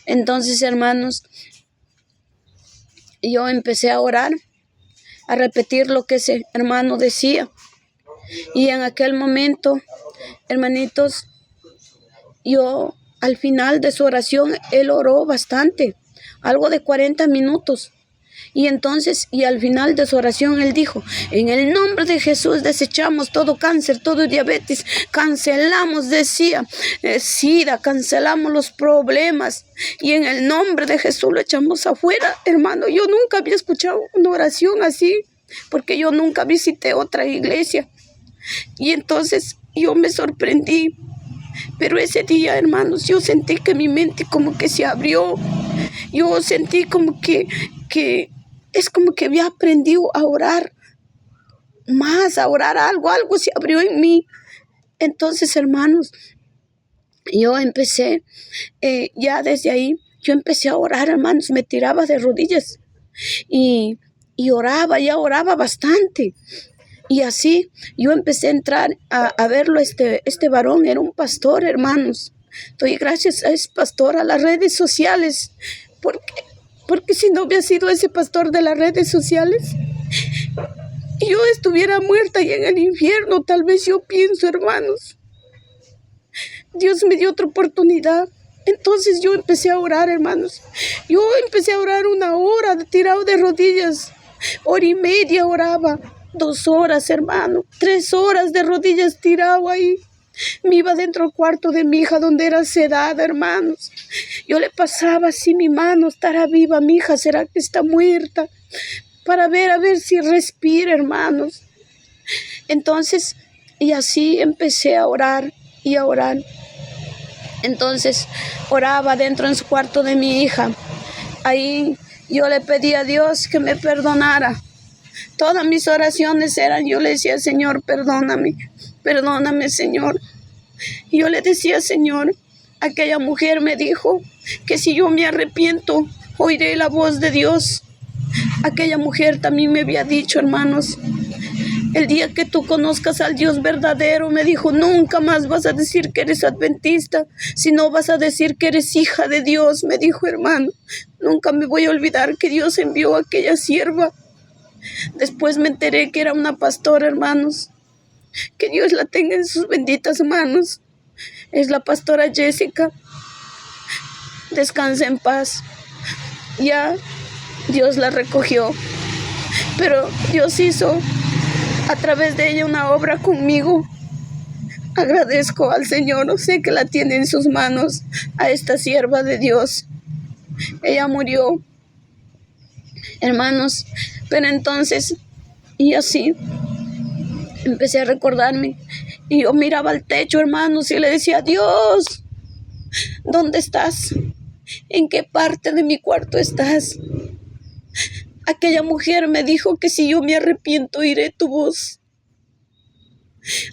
Entonces, hermanos, yo empecé a orar, a repetir lo que ese hermano decía. Y en aquel momento, hermanitos, yo al final de su oración, él oró bastante, algo de 40 minutos. Y entonces, y al final de su oración, él dijo: en el nombre de Jesús desechamos todo cáncer, todo diabetes, cancelamos, decía, SIDA, cancelamos los problemas. Y en el nombre de Jesús lo echamos afuera. Hermano, yo nunca había escuchado una oración así, porque yo nunca visité otra iglesia. Y entonces yo me sorprendí. Pero ese día, hermanos, yo sentí que mi mente como que se abrió. Yo sentí como que es como que había aprendido a orar más, a orar algo se abrió en mí. Entonces, hermanos, yo empecé, ya desde ahí, yo empecé a orar, hermanos, me tiraba de rodillas y oraba, ya oraba bastante. Y así yo empecé a entrar a verlo, este varón era un pastor, hermanos. Doy gracias a ese pastor, a las redes sociales, porque si no hubiera sido ese pastor de las redes sociales, yo estuviera muerta y en el infierno, tal vez yo pienso, hermanos. Dios me dio otra oportunidad. Entonces yo empecé a orar, hermanos. Yo empecé a orar 1 hora, tirado de rodillas. 1:30 oraba. 2 horas, hermano. 3 horas de rodillas tirado ahí. Me iba dentro del cuarto de mi hija donde era sedada, hermanos. Yo le pasaba así mi mano: estará viva mi hija, será que está muerta, para ver a ver si respira, hermanos. Entonces, y así empecé a orar y a orar. Entonces oraba dentro en su cuarto de mi hija. Ahí yo le pedí a Dios que me perdonara. Todas mis oraciones eran, yo le decía: Señor, perdóname, Señor. Y yo le decía: Señor, aquella mujer me dijo que si yo me arrepiento, oiré la voz de Dios. Aquella mujer también me había dicho, hermanos: el día que tú conozcas al Dios verdadero, me dijo, nunca más vas a decir que eres adventista, sino vas a decir que eres hija de Dios, me dijo, hermano. Nunca me voy a olvidar que Dios envió a aquella sierva. Después me enteré que era una pastora, hermanos. Que Dios la tenga en sus benditas manos. Es la pastora Jessica. Descansa en paz. Ya Dios la recogió. Pero Dios hizo a través de ella una obra conmigo. Agradezco al Señor. Sé que la tiene en sus manos a esta sierva de Dios. Ella murió, hermanos. Pero entonces, y así, empecé a recordarme. Y yo miraba al techo, hermanos, y le decía: Dios, ¿dónde estás? ¿En qué parte de mi cuarto estás? Aquella mujer me dijo que si yo me arrepiento, oiré tu voz.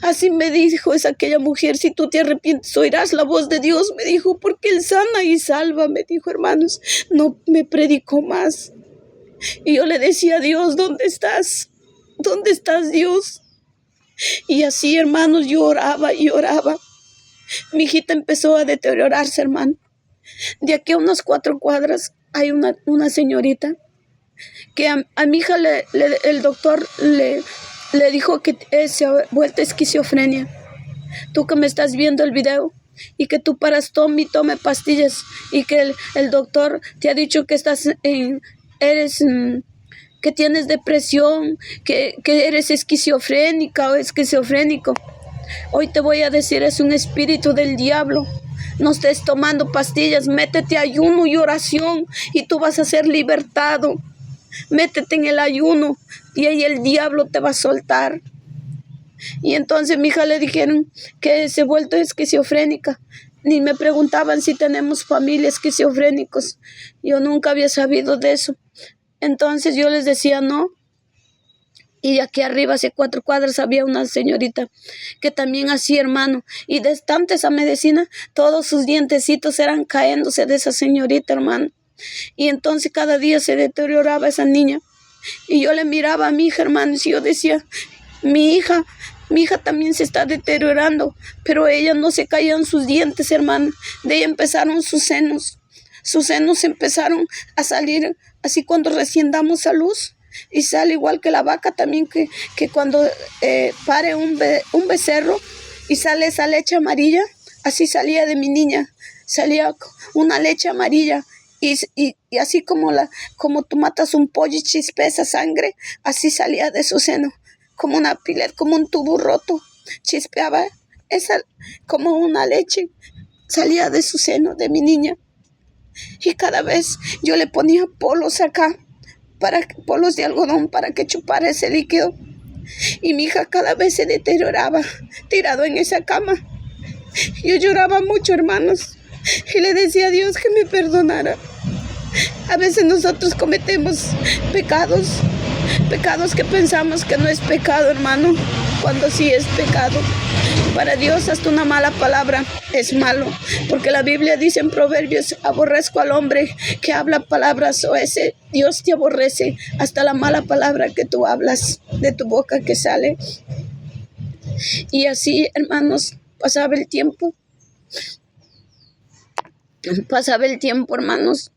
Así me dijo aquella mujer: si tú te arrepientes, oirás la voz de Dios, me dijo, porque Él sana y salva, me dijo, hermanos. No me predicó más. Y yo le decía: Dios, ¿dónde estás? ¿Dónde estás, Dios? Y así, hermanos, yo oraba y oraba. Mi hijita empezó a deteriorarse, hermano. De aquí a unas 4 cuadras hay una señorita que a mi hija el doctor le dijo que se ha vuelto esquizofrenia. Tú que me estás viendo el video y que tú paras tome pastillas y que el doctor te ha dicho que que tienes depresión, que eres esquizofrénica o esquizofrénico. Hoy te voy a decir, es un espíritu del diablo. No estés tomando pastillas, métete a ayuno y oración y tú vas a ser libertado. Métete en el ayuno y ahí el diablo te va a soltar. Y entonces mi hija le dijeron que se ha vuelto esquizofrénica. Ni me preguntaban si tenemos familias esquizofrénicos. Yo nunca había sabido de eso. Entonces yo les decía no. Y de aquí arriba, hacia 4 cuadras, había una señorita que también hacía, hermano. Y de tanta esa medicina, todos sus dientecitos eran cayéndose de esa señorita, hermano. Y entonces cada día se deterioraba esa niña. Y yo le miraba a mi hija, hermano, y yo decía, mi hija también se está deteriorando. Pero ella no se caían sus dientes, hermano. De ella empezaron sus senos. sus senos empezaron a salir así cuando recién damos a luz. Y sale igual que la vaca también, que cuando pare un becerro y sale esa leche amarilla, así salía de mi niña, salía una leche amarilla. Y así como tú matas un pollo y chispeza sangre, así salía de su seno, como una pilet, como un tubo roto, chispeaba esa, como una leche, salía de su seno, de mi niña. Y cada vez yo le ponía polos acá, polos de algodón para que chupara ese líquido. Y mi hija cada vez se deterioraba, tirado en esa cama. Yo lloraba mucho, hermanos, y le decía a Dios que me perdonara. A veces nosotros cometemos pecados que pensamos que no es pecado, hermano, cuando sí es pecado. Para Dios hasta una mala palabra es malo, porque la Biblia dice en Proverbios: aborrezco al hombre que habla palabras ese Dios te aborrece, hasta la mala palabra que tú hablas de tu boca que sale. Y así, hermanos, pasaba el tiempo, hermanos.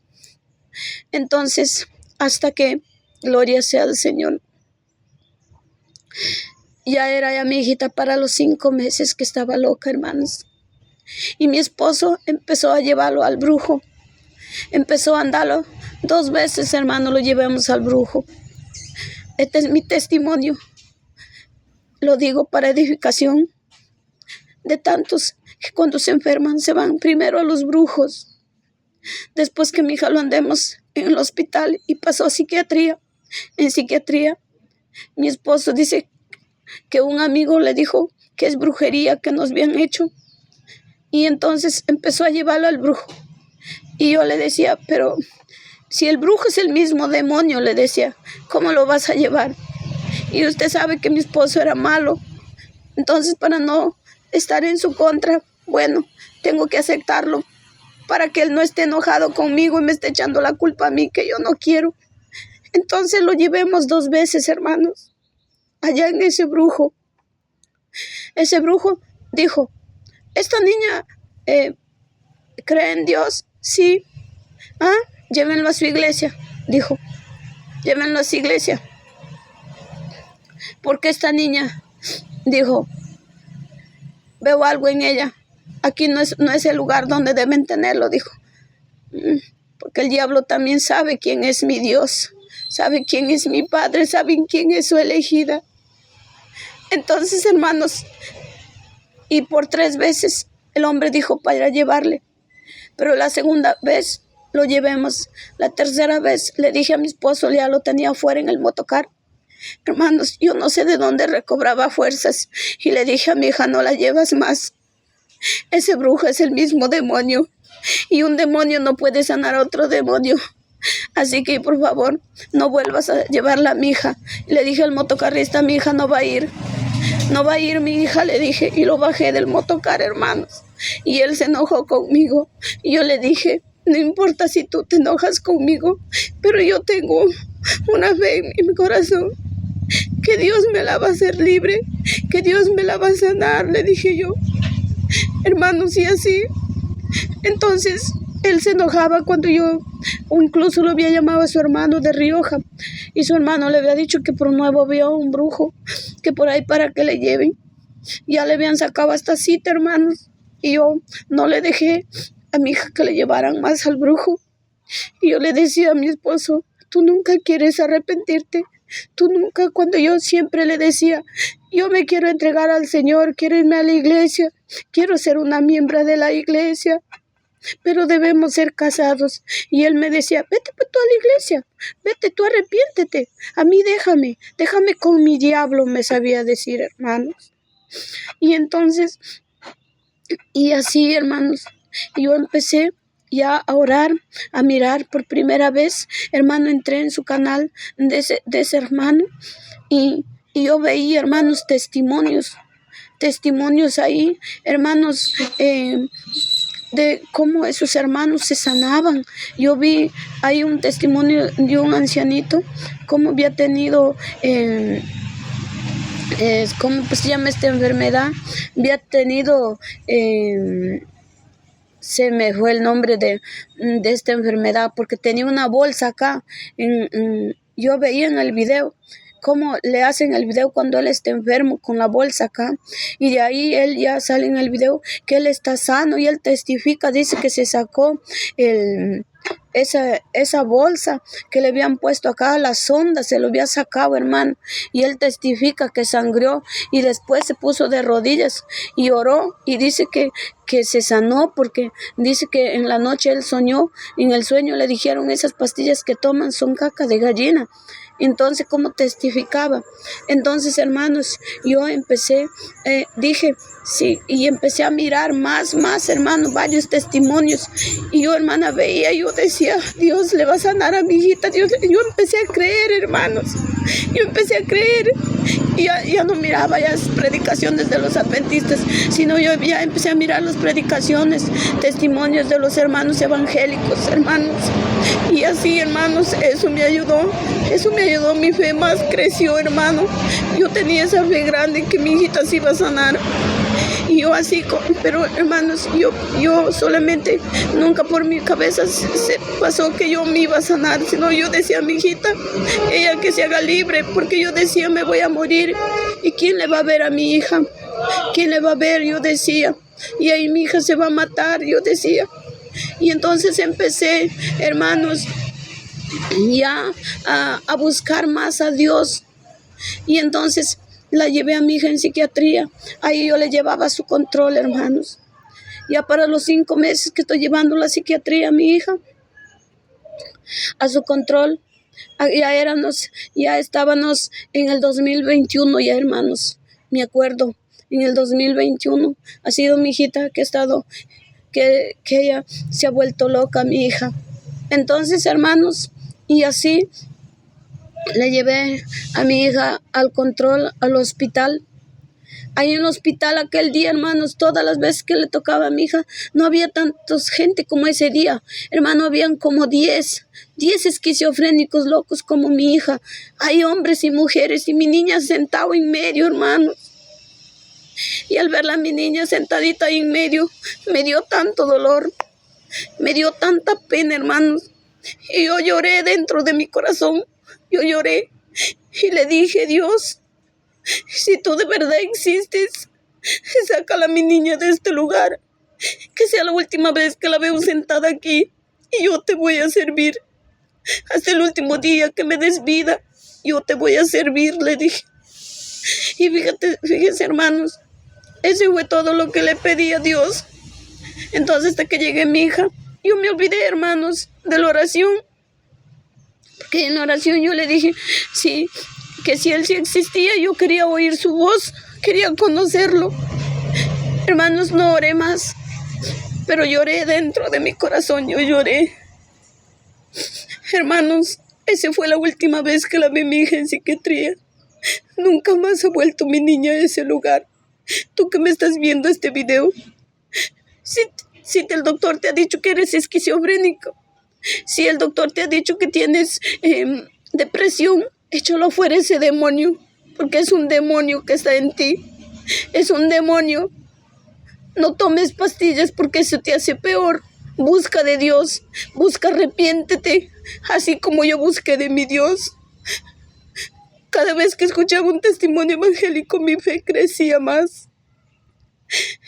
Entonces, hasta que, gloria sea al Señor, ya era ya mi hijita para los 5 meses que estaba loca, hermanos. Y mi esposo empezó a llevarlo al brujo. Empezó a andarlo 2 veces, hermano, lo llevamos al brujo. Este es mi testimonio. Lo digo para edificación de tantos que cuando se enferman se van primero a los brujos. Después que mi hija lo andemos en el hospital y pasó a psiquiatría. En psiquiatría, mi esposo dice que un amigo le dijo que es brujería que nos habían hecho. Y entonces empezó a llevarlo al brujo. Y yo le decía, pero si el brujo es el mismo demonio, le decía, ¿cómo lo vas a llevar? Y usted sabe que mi esposo era malo. Entonces, para no estar en su contra, bueno, tengo que aceptarlo para que él no esté enojado conmigo y me esté echando la culpa a mí, que yo no quiero. Entonces lo llevemos 2 veces, hermanos, allá en ese brujo. Ese brujo dijo, ¿esta niña cree en Dios? Sí. Llévenlo a su iglesia, dijo. Llévenlo a su iglesia. Porque esta niña, dijo, veo algo en ella. Aquí no es el lugar donde deben tenerlo, dijo. Porque el diablo también sabe quién es mi Dios, sabe quién es mi Padre, sabe quién es su elegida. Entonces, hermanos, y por 3 veces el hombre dijo para llevarle. Pero la segunda vez lo llevemos. La tercera vez le dije a mi esposo, ya lo tenía afuera en el motocar. Hermanos, yo no sé de dónde recobraba fuerzas. Y le dije a mi hija, no la llevas más. Ese brujo es el mismo demonio. Y un demonio no puede sanar a otro demonio. Así que, por favor, no vuelvas a llevarla a mi hija. Y le dije al motocarrista, mi hija no va a ir. No va a ir mi hija, le dije. Y lo bajé del motocar, hermanos. Y él se enojó conmigo. Y yo le dije, no importa si tú te enojas conmigo, pero yo tengo una fe en mi corazón, que Dios me la va a hacer libre, que Dios me la va a sanar, le dije yo. Hermanos, y así. Entonces, él se enojaba cuando yo, o incluso lo había llamado a su hermano de Rioja, y su hermano le había dicho que por nuevo vio un brujo, que por ahí para que le lleven. Ya le habían sacado esta cita, hermanos, y yo no le dejé a mi hija que le llevaran más al brujo. Y yo le decía a mi esposo, tú nunca quieres arrepentirte, tú nunca, cuando yo siempre le decía, yo me quiero entregar al Señor, quiero irme a la iglesia, quiero ser una miembro de la iglesia, pero debemos ser casados. Y él me decía, vete pues tú a la iglesia, vete tú, arrepiéntete, a mí déjame con mi diablo, me sabía decir, hermanos. Y entonces, y así, hermanos, yo empecé ya a orar, a mirar por primera vez, hermano, entré en su canal de ese hermano y yo veía, hermanos, testimonios ahí, hermanos, de cómo esos hermanos se sanaban. Yo vi ahí un testimonio de un ancianito, cómo había tenido, ¿cómo se llama esta enfermedad? Había tenido se me fue el nombre de esta enfermedad, porque tenía una bolsa acá. Yo veía en el video cómo le hacen el video cuando él está enfermo con la bolsa acá, y de ahí él ya sale en el video que él está sano y él testifica, dice que se sacó esa bolsa que le habían puesto acá a la sonda, se lo había sacado, hermano, y él testifica que sangrió y después se puso de rodillas y oró y dice que se sanó, porque dice que en la noche él soñó, en el sueño le dijeron esas pastillas que toman son caca de gallina. Entonces, ¿cómo testificaba? Entonces, hermanos, yo empecé, dije, sí, y empecé a mirar más, hermanos, varios testimonios. Y yo, hermana, veía, yo decía, Dios le va a sanar a mi hijita. Yo empecé a creer, hermanos. Yo empecé a creer. Y ya no miraba las predicaciones de los adventistas, sino yo ya empecé a mirar las predicaciones, testimonios de los hermanos evangélicos, hermanos. Y así, hermanos, eso me ayudó, mi fe más creció, hermano. Yo tenía esa fe grande que mi hijita se iba a sanar. Y yo así, pero hermanos, yo solamente, nunca por mi cabeza se pasó que yo me iba a sanar, sino yo decía, mi hijita, ella que se haga libre, porque yo decía, me voy a morir. ¿Y quién le va a ver a mi hija? ¿Quién le va a ver? Yo decía. Y ahí mi hija se va a matar, yo decía. Y entonces empecé, hermanos, ya a buscar más a Dios. Y entonces la llevé a mi hija en psiquiatría. Ahí yo le llevaba su control, hermanos. Ya para los 5 meses que estoy llevando la psiquiatría a mi hija, a su control, ya estábamos en el 2021 ya, hermanos. Me acuerdo, en el 2021 ha sido mi hijita que ha estado, que ella se ha vuelto loca, mi hija. Entonces, hermanos, y así le llevé a mi hija al control, al hospital. Ahí en el hospital aquel día, hermanos, todas las veces que le tocaba a mi hija, no había tanta gente como ese día. Hermano, habían como 10 esquizofrénicos locos como mi hija. Hay hombres y mujeres y mi niña sentada en medio, hermanos. Y al verla a mi niña sentadita ahí en medio, me dio tanto dolor, me dio tanta pena, hermanos. Y yo lloré dentro de mi corazón. Yo lloré y le dije, Dios, si tú de verdad existes, sácala a mi niña de este lugar. Que sea la última vez que la veo sentada aquí y yo te voy a servir. Hasta el último día que me des vida, yo te voy a servir, le dije. Y fíjense, hermanos, ese fue todo lo que le pedí a Dios. Entonces, hasta que llegué mi hija, yo me olvidé, hermanos, de la oración. Porque en la oración yo le dije, sí, que si él sí existía, yo quería oír su voz, quería conocerlo. Hermanos, no oré más, pero lloré dentro de mi corazón, yo lloré. Hermanos, esa fue la última vez que la vi mi hija en psiquiatría. Nunca más ha vuelto mi niña a ese lugar. Tú que me estás viendo este video, si el doctor te ha dicho que eres esquizofrénico, si el doctor te ha dicho que tienes depresión, échalo fuera ese demonio, porque es un demonio que está en ti. Es un demonio. No tomes pastillas porque eso te hace peor. Busca de Dios, arrepiéntete, así como yo busqué de mi Dios. Cada vez que escuchaba un testimonio evangélico, mi fe crecía más.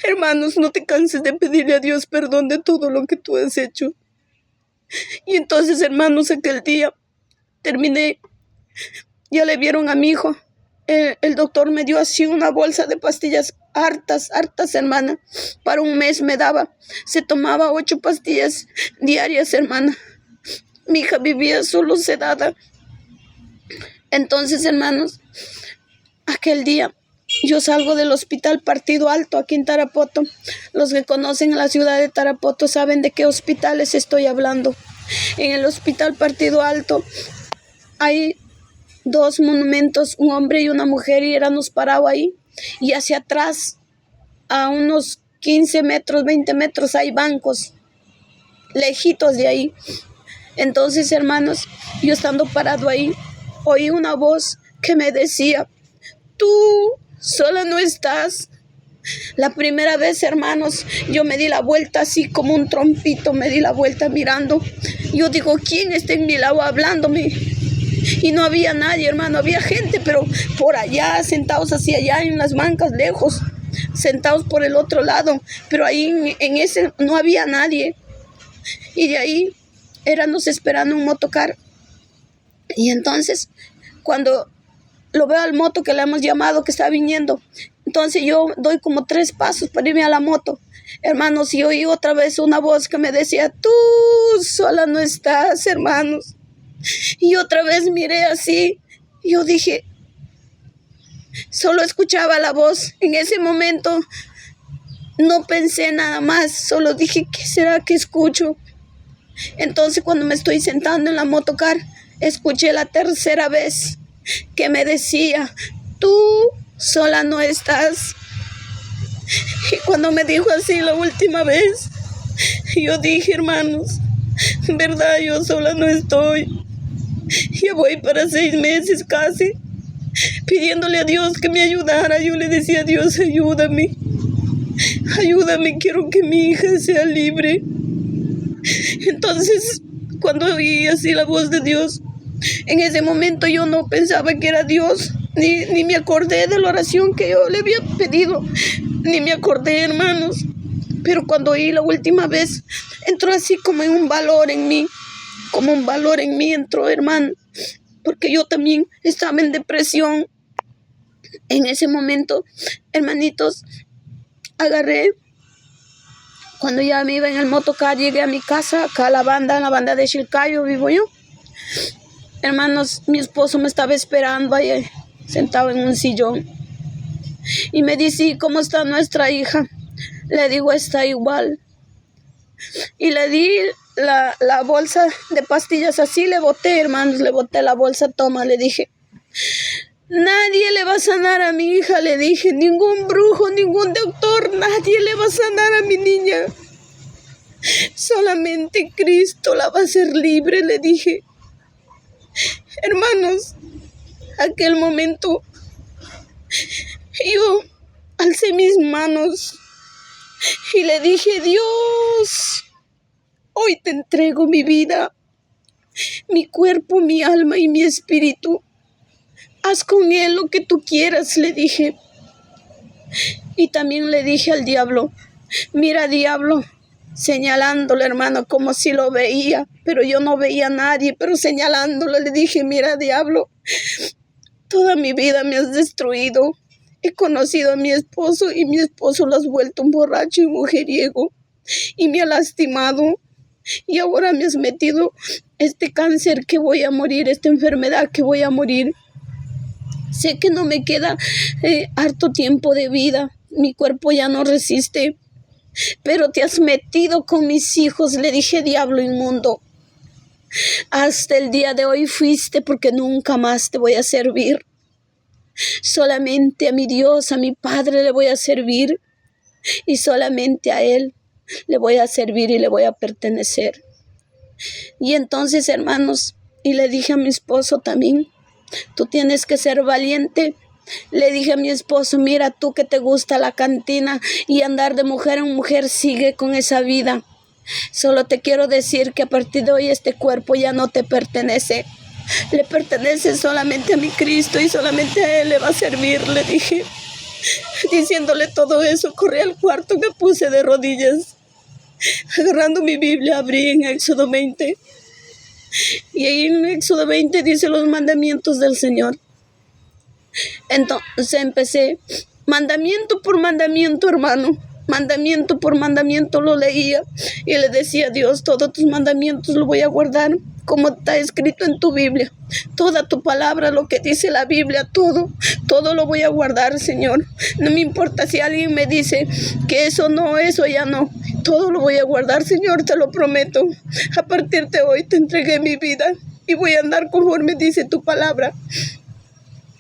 Hermanos, no te canses de pedirle a Dios perdón de todo lo que tú has hecho. Y entonces, hermanos, aquel día terminé, ya le vieron a mi hijo. El doctor me dio así una bolsa de pastillas hartas, hermana. Para un mes me daba. Se tomaba 8 pastillas diarias, hermana. Mi hija vivía solo sedada. Entonces, hermanos, aquel día yo salgo del hospital Partido Alto aquí en Tarapoto. Los que conocen la ciudad de Tarapoto saben de qué hospitales estoy hablando. En el hospital Partido Alto hay 2 monumentos, un hombre y una mujer, y éramos parados ahí. Y hacia atrás, a unos 15 metros, 20 metros, hay bancos, lejitos de ahí. Entonces, hermanos, yo estando parado ahí, oí una voz que me decía, tú sola no estás, La primera vez, hermanos, yo me di la vuelta así como un trompito, me di la vuelta mirando. Yo digo, ¿quién está en mi lado hablándome? Y no había nadie, hermano, había gente, pero por allá, sentados hacia allá en las bancas, lejos, sentados por el otro lado, pero ahí en ese no había nadie. Y de ahí éramos esperando un motocar. Y entonces, cuando lo veo al moto que le hemos llamado, que está viniendo, entonces yo doy como 3 pasos para irme a la moto. Hermanos, y oí otra vez una voz que me decía, tú sola no estás, hermanos. Y otra vez miré así, y yo dije, solo escuchaba la voz. En ese momento no pensé nada más, solo dije, ¿qué será que escucho? Entonces cuando me estoy sentando en la motocar, escuché la tercera vez que me decía, tú sola no estás. Y cuando me dijo así la última vez, yo dije, hermanos, en verdad yo sola no estoy. Ya voy para 6 meses casi, pidiéndole a Dios que me ayudara. Yo le decía a Dios, ayúdame, quiero que mi hija sea libre. Entonces, cuando oí así la voz de Dios, en ese momento yo no pensaba que era Dios, ni me acordé de la oración que yo le había pedido, ni me acordé, hermanos. Pero cuando oí la última vez, entró así como en un valor en mí, entró, hermano, porque yo también estaba en depresión. En ese momento, hermanitos, agarré, cuando ya me iba en el motocar, llegué a mi casa, acá a la banda de Chilcayo vivo yo. Hermanos, mi esposo me estaba esperando ahí, sentado en un sillón. Y me dice, ¿cómo está nuestra hija? Le digo, está igual. Y le di la bolsa de pastillas, así le boté, hermanos, le boté la bolsa, toma, le dije. Nadie le va a sanar a mi hija, le dije, ningún brujo, ningún doctor, nadie le va a sanar a mi niña. Solamente Cristo la va a hacer libre, le dije. Hermanos, aquel momento yo alcé mis manos y le dije, Dios, hoy te entrego mi vida, mi cuerpo, mi alma y mi espíritu. Haz con él lo que tú quieras, le dije. Y también le dije al diablo, mira, diablo, señalándole, hermano, como si lo veía, pero yo no veía a nadie, pero señalándole le dije, mira, diablo, toda mi vida me has destruido. He conocido a mi esposo y mi esposo lo has vuelto un borracho y mujeriego y me ha lastimado. Y ahora me has metido este cáncer que voy a morir, esta enfermedad que voy a morir. Sé que no me queda harto tiempo de vida, mi cuerpo ya no resiste, pero te has metido con mis hijos, le dije, diablo inmundo. Hasta el día de hoy fuiste, porque nunca más te voy a servir. Solamente a mi Dios, a mi Padre le voy a servir, y solamente a Él le voy a servir y le voy a pertenecer. Y entonces, hermanos, y le dije a mi esposo también, tú tienes que ser valiente. Le dije a mi esposo, mira, tú que te gusta la cantina y andar de mujer en mujer, sigue con esa vida. Solo te quiero decir que a partir de hoy este cuerpo ya no te pertenece. Le pertenece solamente a mi Cristo y solamente a Él le va a servir, le dije. Diciéndole todo eso, corrí al cuarto, me puse de rodillas. Agarrando mi Biblia, abrí en Éxodo 20. Y ahí en Éxodo 20 dice los mandamientos del Señor. Entonces empecé, mandamiento por mandamiento, hermano. Mandamiento por mandamiento lo leía. Y le decía a Dios, todos tus mandamientos los voy a guardar, como está escrito en tu Biblia. Toda tu palabra, lo que dice la Biblia, todo lo voy a guardar, Señor. No me importa si alguien me dice que eso no, eso ya no. Todo lo voy a guardar, Señor, te lo prometo. A partir de hoy te entregué mi vida y voy a andar conforme dice tu palabra.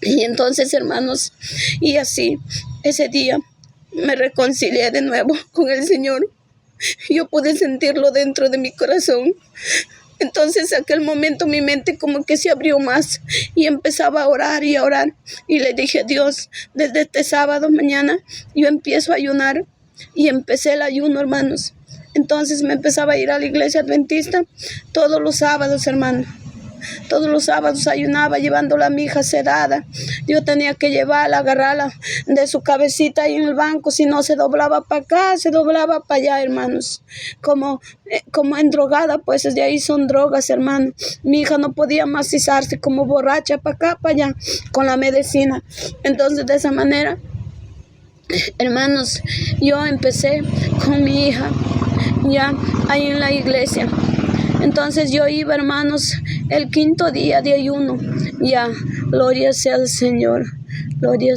Y entonces, hermanos, y así, ese día me reconcilié de nuevo con el Señor. Yo pude sentirlo dentro de mi corazón. Entonces en aquel momento mi mente como que se abrió más y empezaba a orar y a orar. Y le dije a Dios, desde este sábado mañana yo empiezo a ayunar. Y empecé el ayuno, hermanos. Entonces me empezaba a ir a la iglesia adventista todos los sábados, hermano. Todos los sábados ayunaba llevándola a mi hija sedada. Yo tenía que llevarla, agarrarla de su cabecita ahí en el banco, si no se doblaba para acá, se doblaba para allá, hermanos. Como endrogada, pues de ahí son drogas, hermano. Mi hija no podía macizarse como borracha para acá, para allá, con la medicina. Entonces de esa manera, hermanos, yo empecé con mi hija ya ahí en la iglesia. Entonces yo iba, hermanos, el 5.º día de ayuno. Ya, gloria sea al Señor. Gloria sea.